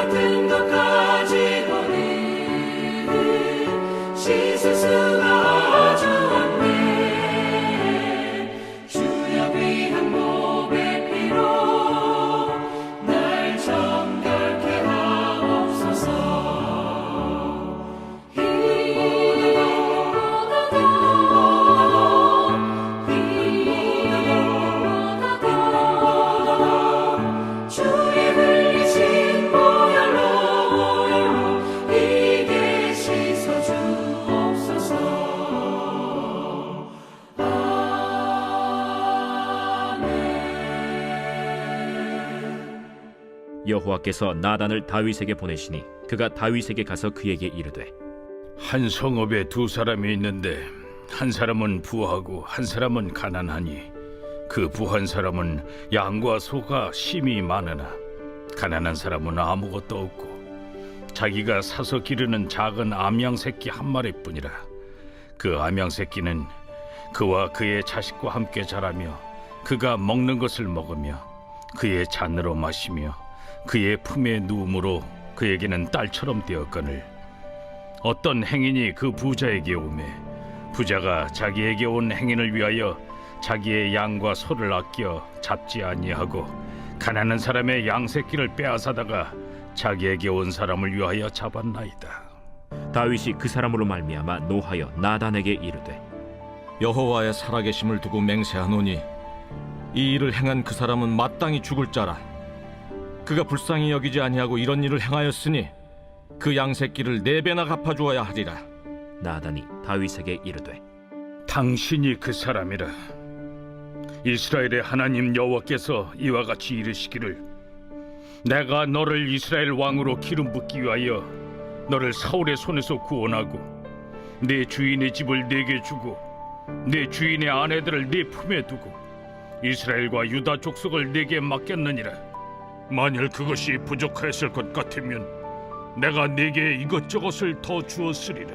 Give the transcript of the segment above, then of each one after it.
같은 것 가지고는 씻을 수가 아주 없네. 주여 귀한 몸의 피로 날 정결케 하옵소서. 주의 흘리신 보혈로 이게 씻어 주옵소서. 아멘. 여호와께서 나단을 다윗에게 보내시니 그가 다윗에게 가서 그에게 이르되 한 성읍에 두 사람이 있는데 한 사람은 부하고 한 사람은 가난하니 그 부한 사람은 양과 소가 심히 많으나 가난한 사람은 아무것도 없고 자기가 사서 기르는 작은 암양 새끼 한 마리뿐이라. 그 암양 새끼는 그와 그의 자식과 함께 자라며 그가 먹는 것을 먹으며 그의 잔으로 마시며 그의 품에 누움으로 그에게는 딸처럼 되었거늘 어떤 행인이 그 부자에게 오매 부자가 자기에게 온 행인을 위하여 자기의 양과 소를 아껴 잡지 아니하고 가난한 사람의 양 새끼를 빼앗아다가 자기에게 온 사람을 위하여 잡았나이다. 다윗이 그 사람으로 말미암아 노하여 나단에게 이르되 여호와의 살아계심을 두고 맹세하노니 이 일을 행한 그 사람은 마땅히 죽을 자라. 그가 불쌍히 여기지 아니하고 이런 일을 행하였으니 그 양 새끼를 4배나 갚아주어야 하리라. 나단이 다윗에게 이르되 당신이 그 사람이라. 이스라엘의 하나님 여호와께서 이와 같이 이르시기를 내가 너를 이스라엘 왕으로 기름 붓기 위하여 너를 사울의 손에서 구원하고 내 주인의 집을 내게 주고 내 주인의 아내들을 네 품에 두고 이스라엘과 유다 족속을 내게 맡겼느니라. 만일 그것이 부족하였을 것 같으면 내가 네게 이것저것을 더 주었으리라.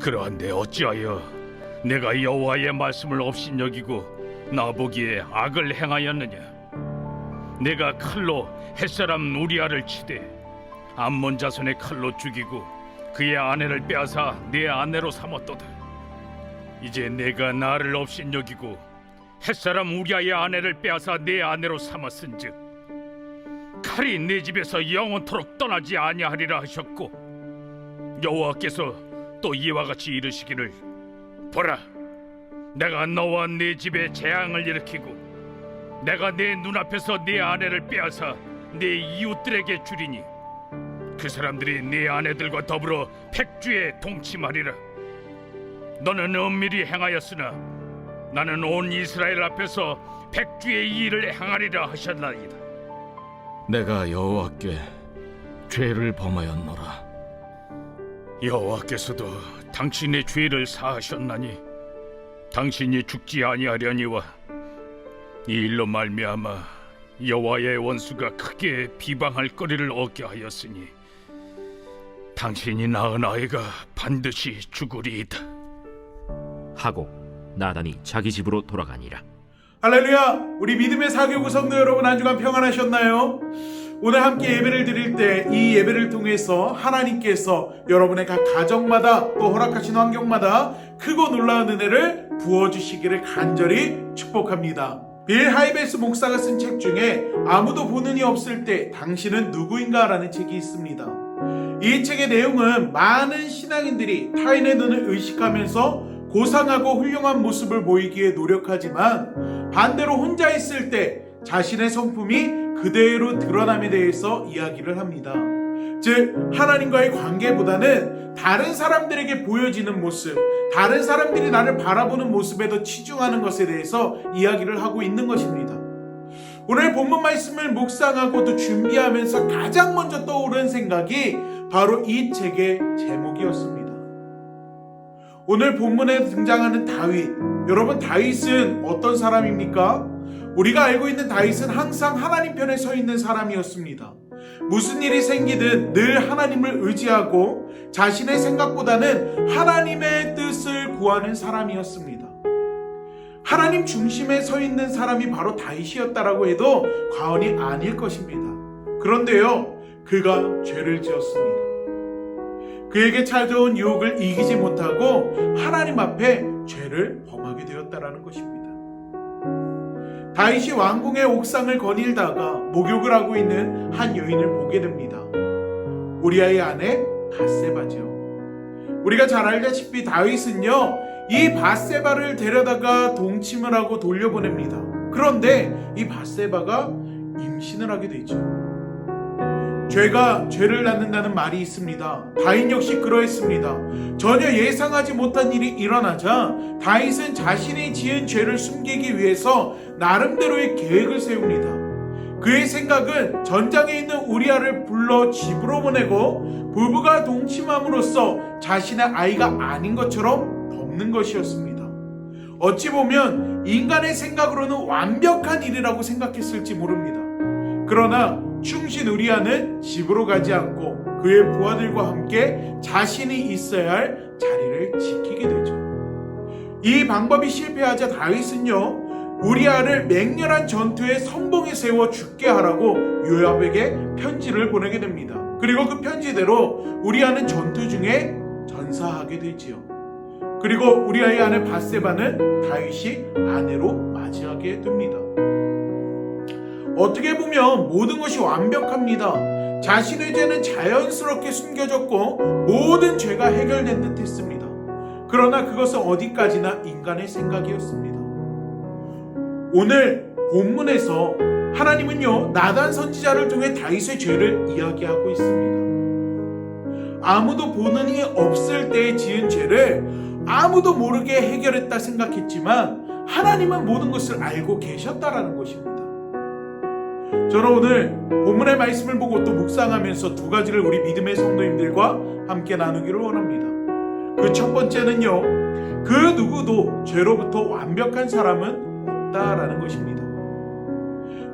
그러한데 어찌하여 내가 여호와의 말씀을 업신여기고 나보기에 악을 행하였느냐. 내가 칼로 햇사람 우리아를 치되 암몬 자손의 칼로 죽이고 그의 아내를 빼앗아 내 아내로 삼았도다. 이제 내가 나를 업신여기고 햇사람 우리아의 아내를 빼앗아 내 아내로 삼았은즉 칼이 내 집에서 영원토록 떠나지 아니하리라 하셨고 여호와께서 또 이와 같이 이르시기를 보라, 내가 너와 네 집에 재앙을 일으키고 내가 내 눈앞에서 네 아내를 빼앗아 네 이웃들에게 주리니 그 사람들이 네 아내들과 더불어 백주에 동침하리라. 너는 은밀히 행하였으나 나는 온 이스라엘 앞에서 백주의 이 일을 행하리라 하셨나이다. 내가 여호와께 죄를 범하였노라. 여호와께서도 당신의 죄를 사하셨나니 당신이 죽지 아니하려니와 이 일로 말미암아 여호와의 원수가 크게 비방할 거리를 얻게 하였으니 당신이 낳은 아이가 반드시 죽으리이다 하고 나단이 자기 집으로 돌아가니라. 할렐루야! 우리 믿음의 사교구 성도 여러분, 한 주간 평안하셨나요? 오늘 함께 예배를 드릴 때 이 예배를 통해서 하나님께서 여러분의 각 가정마다 또 허락하신 환경마다 크고 놀라운 은혜를 부어주시기를 간절히 축복합니다. 빌 하이베스 목사가 쓴 책 중에 아무도 보는 이 없을 때 당신은 누구인가 라는 책이 있습니다. 이 책의 내용은 많은 신앙인들이 타인의 눈을 의식하면서 고상하고 훌륭한 모습을 보이기에 노력하지만 반대로 혼자 있을 때 자신의 성품이 그대로 드러남에 대해서 이야기를 합니다. 즉 하나님과의 관계보다는 다른 사람들에게 보여지는 모습, 다른 사람들이 나를 바라보는 모습에 더 치중하는 것에 대해서 이야기를 하고 있는 것입니다. 오늘 본문 말씀을 묵상하고 또 준비하면서 가장 먼저 떠오른 생각이 바로 이 책의 제목이었습니다. 오늘 본문에 등장하는 다윗, 여러분 다윗은 어떤 사람입니까? 우리가 알고 있는 다윗은 항상 하나님 편에 서 있는 사람이었습니다. 무슨 일이 생기든 늘 하나님을 의지하고 자신의 생각보다는 하나님의 뜻을 구하는 사람이었습니다. 하나님 중심에 서 있는 사람이 바로 다윗이었다라고 해도 과언이 아닐 것입니다. 그런데요, 그가 죄를 지었습니다. 그에게 찾아온 유혹을 이기지 못하고 하나님 앞에 죄를 범하게 되었다라는 것입니다. 다윗이 왕궁의 옥상을 거닐다가 목욕을 하고 있는 한 여인을 보게 됩니다. 우리아의 아내 밧세바죠. 우리가 잘 알다시피 다윗은요, 이 밧세바를 데려다가 동침을 하고 돌려보냅니다. 그런데 이 밧세바가 임신을 하게 되죠. 죄가 죄를 낳는다는 말이 있습니다. 다윗 역시 그러했습니다. 전혀 예상하지 못한 일이 일어나자 다윗은 자신이 지은 죄를 숨기기 위해서 나름대로의 계획을 세웁니다. 그의 생각은 전장에 있는 우리아를 불러 집으로 보내고 부부가 동침함으로써 자신의 아이가 아닌 것처럼 덮는 것이었습니다. 어찌 보면 인간의 생각으로는 완벽한 일이라고 생각했을지 모릅니다. 그러나 충신 우리아는 집으로 가지 않고 그의 부하들과 함께 자신이 있어야 할 자리를 지키게 되죠. 이 방법이 실패하자 다윗은요, 우리아를 맹렬한 전투에 선봉에 세워 죽게 하라고 요압에게 편지를 보내게 됩니다. 그리고 그 편지대로 우리아는 전투 중에 전사하게 되지요. 그리고 우리아의 아내 밧세바는 다윗이 아내로 맞이하게 됩니다. 어떻게 보면 모든 것이 완벽합니다. 자신의 죄는 자연스럽게 숨겨졌고 모든 죄가 해결된 듯 했습니다. 그러나 그것은 어디까지나 인간의 생각이었습니다. 오늘 본문에서 하나님은요, 나단 선지자를 통해 다윗의 죄를 이야기하고 있습니다. 아무도 보는 이 없을 때 지은 죄를 아무도 모르게 해결했다 생각했지만 하나님은 모든 것을 알고 계셨다라는 것입니다. 저는 오늘 본문의 말씀을 보고 또 묵상하면서 두 가지를 우리 믿음의 성도님들과 함께 나누기를 원합니다. 그 첫 번째는요, 그 누구도 죄로부터 완벽한 사람은 없다라는 것입니다.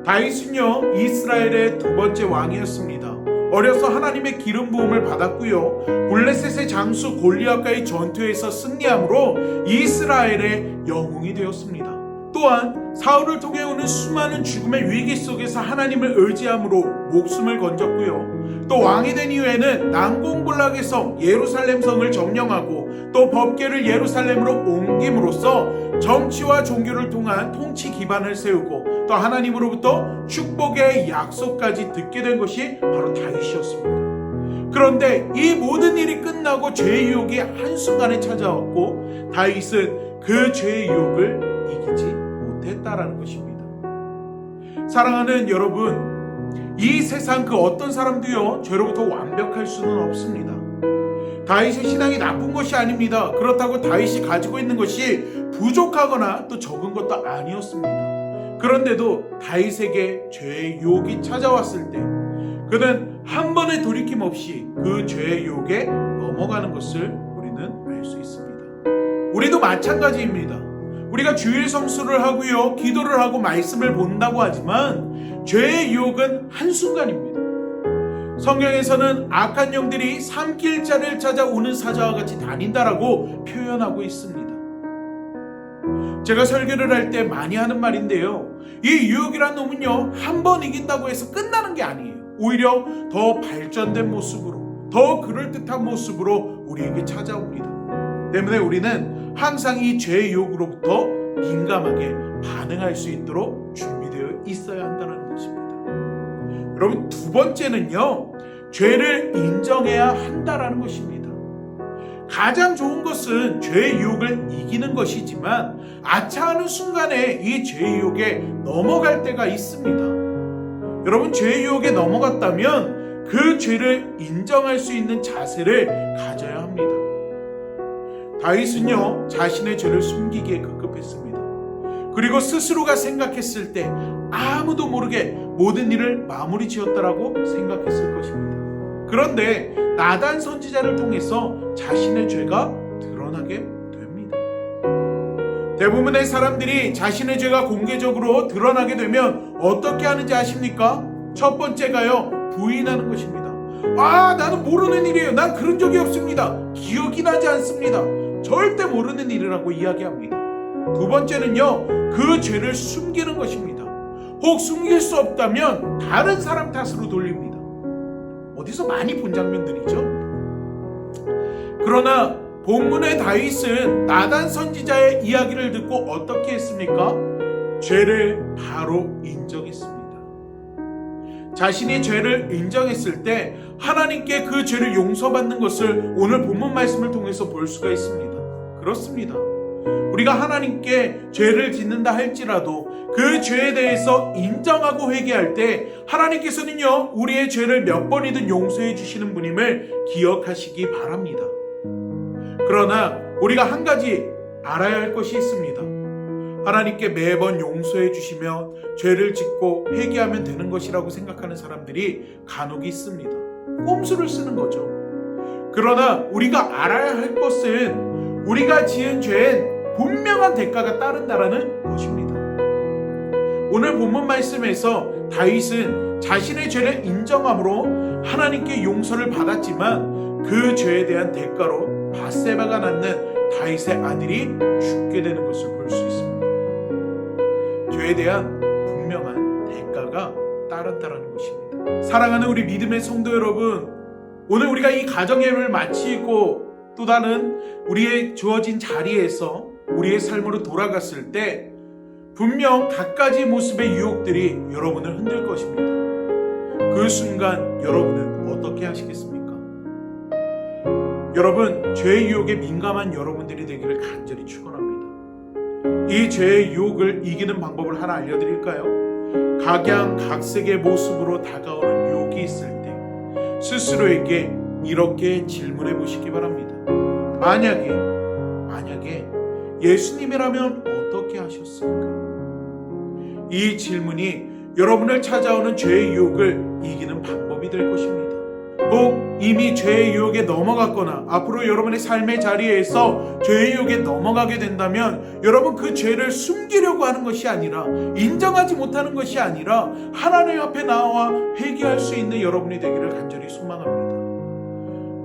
다윗은요, 이스라엘의 두 번째 왕이었습니다. 어려서 하나님의 기름 부음을 받았고요, 블레셋의 장수 골리앗과의 전투에서 승리함으로 이스라엘의 영웅이 되었습니다. 또한 사울을 통해 오는 수많은 죽음의 위기 속에서 하나님을 의지함으로 목숨을 건졌고요, 또 왕이 된 이후에는 난공불락에서 예루살렘 성을 점령하고 또 법궤를 예루살렘으로 옮김으로써 정치와 종교를 통한 통치 기반을 세우고 또 하나님으로부터 축복의 약속까지 듣게 된 것이 바로 다윗이었습니다. 그런데 이 모든 일이 끝나고 죄의 유혹이 한순간에 찾아왔고 다윗은 그 죄의 유혹을 이기지 못했다라는 것입니다. 사랑하는 여러분, 이 세상 그 어떤 사람도요, 죄로부터 완벽할 수는 없습니다. 다윗의 신앙이 나쁜 것이 아닙니다. 그렇다고 다윗이 가지고 있는 것이 부족하거나 또 적은 것도 아니었습니다. 그런데도 다윗에게 죄의 유혹이 찾아왔을 때 그는 한 번의 돌이킴 없이 그 죄의 유혹에 넘어가는 것을 우리는 알 수 있습니다. 우리도 마찬가지입니다. 우리가 주일 성수를 하고요, 기도를 하고 말씀을 본다고 하지만 죄의 유혹은 한순간입니다. 성경에서는 악한 영들이 산길자를 찾아 우는 사자와 같이 다닌다라고 표현하고 있습니다. 제가 설교를 할 때 많이 하는 말인데요, 이 유혹이란 놈은요, 한 번 이긴다고 해서 끝나는 게 아니에요. 오히려 더 발전된 모습으로, 더 그럴듯한 모습으로 우리에게 찾아옵니다. 때문에 우리는 항상 이 죄의 유혹으로부터 민감하게 반응할 수 있도록 준비되어 있어야 한다는 것입니다. 여러분, 두 번째는요, 죄를 인정해야 한다라는 것입니다. 가장 좋은 것은 죄의 유혹을 이기는 것이지만 아차하는 순간에 이 죄의 유혹에 넘어갈 때가 있습니다. 여러분, 죄의 유혹에 넘어갔다면 그 죄를 인정할 수 있는 자세를 가져야 합니다. 다윗은요, 자신의 죄를 숨기기에 급급했습니다. 그리고 스스로가 생각했을 때 아무도 모르게 모든 일을 마무리 지었다라고 생각했을 것입니다. 그런데 나단 선지자를 통해서 자신의 죄가 드러나게 됩니다. 대부분의 사람들이 자신의 죄가 공개적으로 드러나게 되면 어떻게 하는지 아십니까? 첫 번째가요, 부인하는 것입니다. 나는 모르는 일이에요. 난 그런 적이 없습니다. 기억이 나지 않습니다. 절대 모르는 일이라고 이야기합니다. 두 번째는요, 그 죄를 숨기는 것입니다. 혹 숨길 수 없다면 다른 사람 탓으로 돌립니다. 어디서 많이 본 장면들이죠. 그러나 본문의 다윗은 나단 선지자의 이야기를 듣고 어떻게 했습니까? 죄를 바로 인정했습니다. 자신이 죄를 인정했을 때 하나님께 그 죄를 용서받는 것을 오늘 본문 말씀을 통해서 볼 수가 있습니다. 그렇습니다. 우리가 하나님께 죄를 짓는다 할지라도 그 죄에 대해서 인정하고 회개할 때 하나님께서는요, 우리의 죄를 몇 번이든 용서해 주시는 분임을 기억하시기 바랍니다. 그러나 우리가 한 가지 알아야 할 것이 있습니다. 하나님께 매번 용서해 주시면 죄를 짓고 회개하면 되는 것이라고 생각하는 사람들이 간혹 있습니다. 꼼수를 쓰는 거죠. 그러나 우리가 알아야 할 것은 우리가 지은 죄엔 분명한 대가가 따른다라는 것입니다. 오늘 본문 말씀에서 다윗은 자신의 죄를 인정함으로 하나님께 용서를 받았지만 그 죄에 대한 대가로 밧세바가 낳는 다윗의 아들이 죽게 되는 것을 볼 수 있습니다. 죄에 대한 분명한 대가가 따른다라는 것입니다. 사랑하는 우리 믿음의 성도 여러분, 오늘 우리가 이 가정 예배를 마치고 또 다른 우리의 주어진 자리에서 우리의 삶으로 돌아갔을 때 분명 갖가지 모습의 유혹들이 여러분을 흔들 것입니다. 그 순간 여러분은 어떻게 하시겠습니까? 여러분, 죄의 유혹에 민감한 여러분들이 되기를 간절히 축원합니다. 이 죄의 유혹을 이기는 방법을 하나 알려드릴까요? 각양각색의 모습으로 다가오는 유혹이 있을 때 스스로에게 이렇게 질문해 보시기 바랍니다. 만약에 예수님이라면 어떻게 하셨을까? 이 질문이 여러분을 찾아오는 죄의 유혹을 이기는 방법이 될 것입니다. 혹 이미 죄의 유혹에 넘어갔거나 앞으로 여러분의 삶의 자리에서 죄의 유혹에 넘어가게 된다면 여러분, 그 죄를 숨기려고 하는 것이 아니라, 인정하지 못하는 것이 아니라 하나님 앞에 나와 회개할 수 있는 여러분이 되기를 간절히 소망합니다.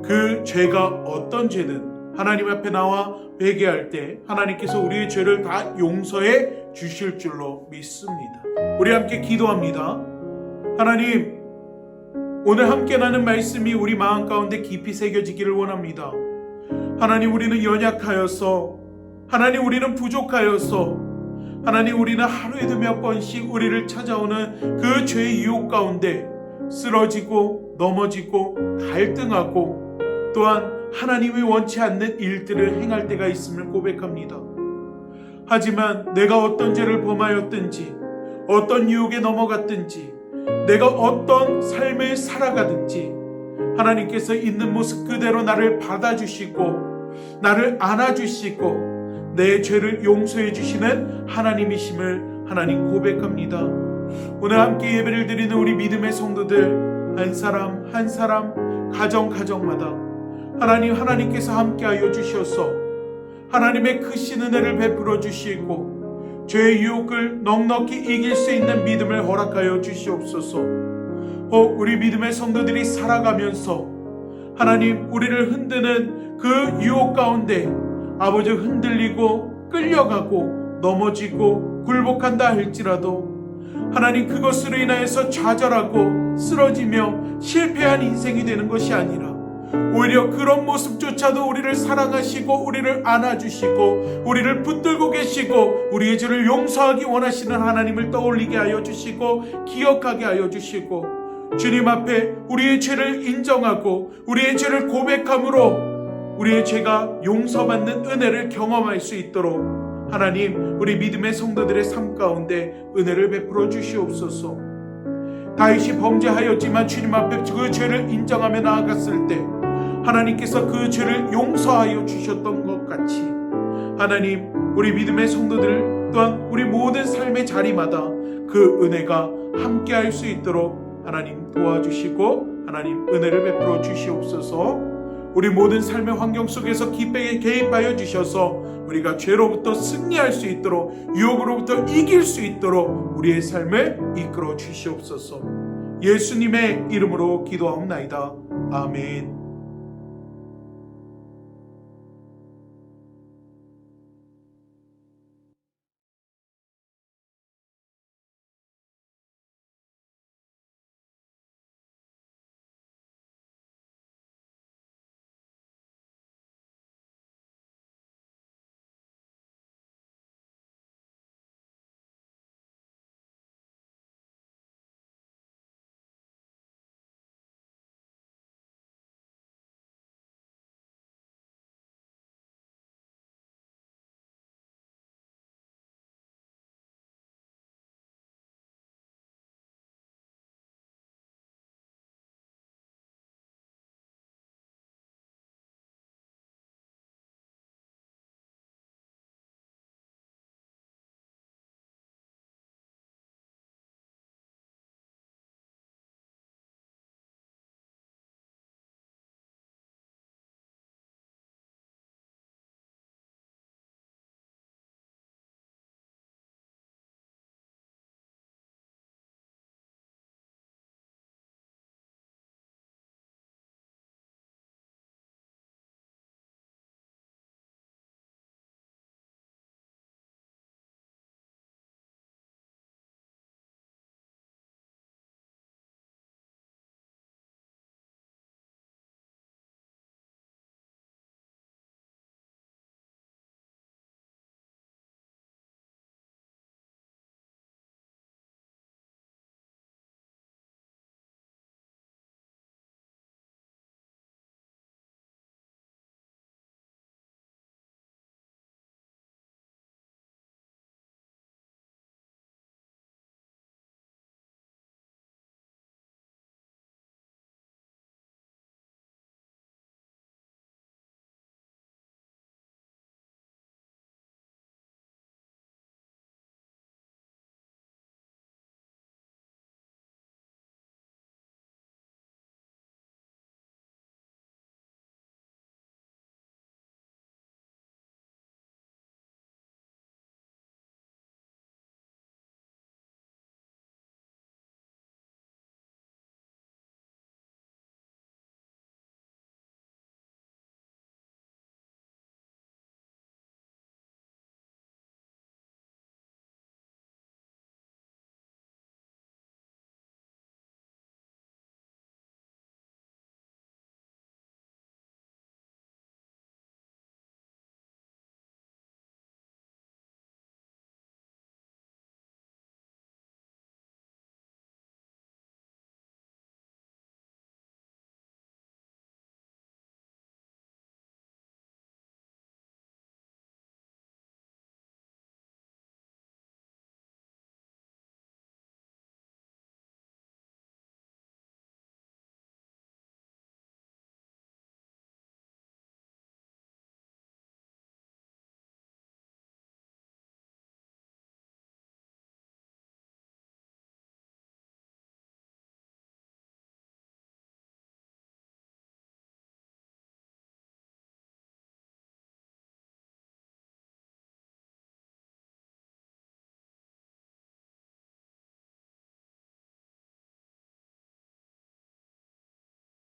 그 죄가 어떤 죄든 하나님 앞에 나와 회개할 때 하나님께서 우리의 죄를 다 용서해 주실 줄로 믿습니다. 우리 함께 기도합니다. 하나님, 오늘 함께 나눈 말씀이 우리 마음 가운데 깊이 새겨지기를 원합니다. 하나님, 우리는 연약하여서, 하나님, 우리는 부족하여서, 하나님, 우리는 하루에도 몇 번씩 우리를 찾아오는 그 죄의 유혹 가운데 쓰러지고 넘어지고 갈등하고 또한 하나님이 원치 않는 일들을 행할 때가 있음을 고백합니다. 하지만 내가 어떤 죄를 범하였든지, 어떤 유혹에 넘어갔든지, 내가 어떤 삶을 살아가든지 하나님께서 있는 모습 그대로 나를 받아주시고 나를 안아주시고 내 죄를 용서해 주시는 하나님이심을 하나님 고백합니다. 오늘 함께 예배를 드리는 우리 믿음의 성도들 한 사람 한 사람 가정마다 하나님께서 함께하여 주셔서 하나님의 크신 은혜를 베풀어 주시고 죄의 유혹을 넉넉히 이길 수 있는 믿음을 허락하여 주시옵소서. 우리 믿음의 성도들이 살아가면서 하나님, 우리를 흔드는 그 유혹 가운데 아버지 흔들리고 끌려가고 넘어지고 굴복한다 할지라도 하나님, 그것으로 인하여서 좌절하고 쓰러지며 실패한 인생이 되는 것이 아니라 오히려 그런 모습조차도 우리를 사랑하시고 우리를 안아주시고 우리를 붙들고 계시고 우리의 죄를 용서하기 원하시는 하나님을 떠올리게 하여 주시고 기억하게 하여 주시고 주님 앞에 우리의 죄를 인정하고 우리의 죄를 고백함으로 우리의 죄가 용서받는 은혜를 경험할 수 있도록 하나님, 우리 믿음의 성도들의 삶 가운데 은혜를 베풀어 주시옵소서. 다윗이 범죄하였지만 주님 앞에 그 죄를 인정하며 나아갔을 때 하나님께서 그 죄를 용서하여 주셨던 것 같이 하나님, 우리 믿음의 성도들 또한 우리 모든 삶의 자리마다 그 은혜가 함께할 수 있도록 하나님 도와주시고 하나님 은혜를 베풀어 주시옵소서. 우리 모든 삶의 환경 속에서 깊게 개입하여 주셔서 우리가 죄로부터 승리할 수 있도록 유혹으로부터 이길 수 있도록 우리의 삶을 이끌어 주시옵소서. 예수님의 이름으로 기도하옵나이다. 아멘.